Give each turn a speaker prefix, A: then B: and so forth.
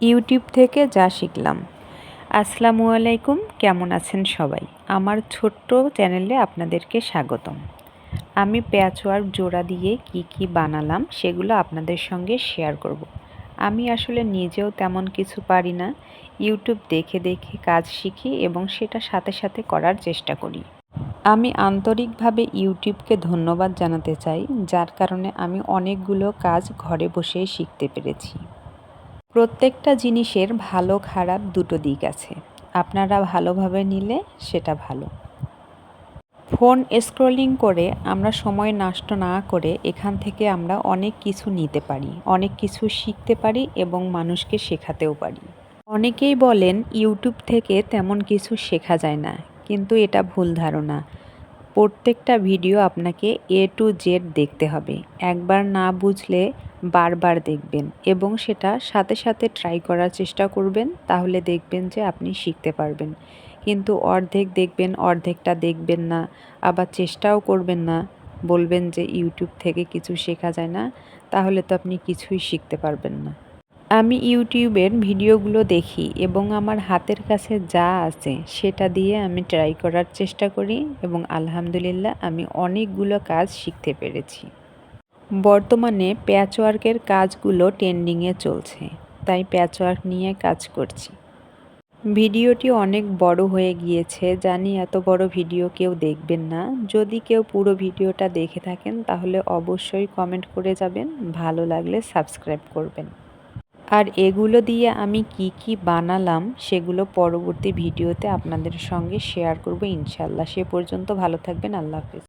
A: YouTube থেকে যা শিখলাম। আসসালামু আলাইকুম, কেমন আছেন সবাই? আমার ছোট্ট চ্যানেলে আপনাদেরকে স্বাগতম। আমি প্যাচওয়ার্ক জোড়া দিয়ে কি বানালাম সেগুলো আপনাদের সঙ্গে শেয়ার করব। আমি আসলে নিজেও তেমন কিছু পারি না, ইউটিউব দেখে দেখে কাজ শিখি এবং সেটা সাথে সাথে করার চেষ্টা করি। আমি আন্তরিকভাবে ইউটিউবকে ধন্যবাদ জানাতে চাই, যার কারণে আমি অনেকগুলো কাজ ঘরে বসেই শিখতে পেরেছি। প্রত্যেকটা জিনিসের ভালো খারাপ দুটো দিক আছে। আপনারা ভালোভাবে নিলে সেটা ভালো। ফোন স্ক্রলিং করে আমরা সময় নষ্ট না করে এখান থেকে আমরা অনেক কিছু নিতে পারি, অনেক কিছু শিখতে পারি এবং মানুষকে শেখাতেও পারি। অনেকেই বলেন ইউটিউব থেকে তেমন কিছু শেখা যায় না, কিন্তু এটা ভুল ধারণা। প্রত্যেকটা ভিডিও আপনাকে A to Z দেখতে হবে। একবার না বুঝলে বারবার দেখবেন এবং সেটা সাথে সাথে ট্রাই করার চেষ্টা করবেন, তাহলে দেখবেন যে আপনি শিখতে পারবেন। কিন্তু অর্ধেক দেখবেন, অর্ধেকটা দেখবেন না, আবার চেষ্টাও করবেন না, বলবেন যে ইউটিউব থেকে কিছু শেখা যায় না, তাহলে তো আপনি কিছুই শিখতে পারবেন না। আমি ইউটিউবের ভিডিওগুলো দেখি এবং আমার হাতের কাছে যা আছে সেটা দিয়ে আমি ট্রাই করার চেষ্টা করি এবং আলহামদুলিল্লাহ আমি অনেকগুলো কাজ শিখতে পেরেছি। বর্তমানে প্যাচওয়ার্কের কাজগুলো ট্রেন্ডিংয়ে চলছে, তাই প্যাচওয়ার্ক নিয়ে কাজ করছি। ভিডিওটি অনেক বড় হয়ে গিয়েছে, জানি এত বড় ভিডিও কেউ দেখবেন না। যদি কেউ পুরো ভিডিওটা দেখে থাকেন তাহলে অবশ্যই কমেন্ট করে যাবেন, ভালো লাগলে সাবস্ক্রাইব করবেন। আর এগুলো দিয়ে আমি কি বানালাম সেগুলো পরবর্তী ভিডিওতে আপনাদের সঙ্গে শেয়ার করব ইনশাআল্লাহ। সে পর্যন্ত ভালো থাকবেন। আল্লাহ হাফেজ।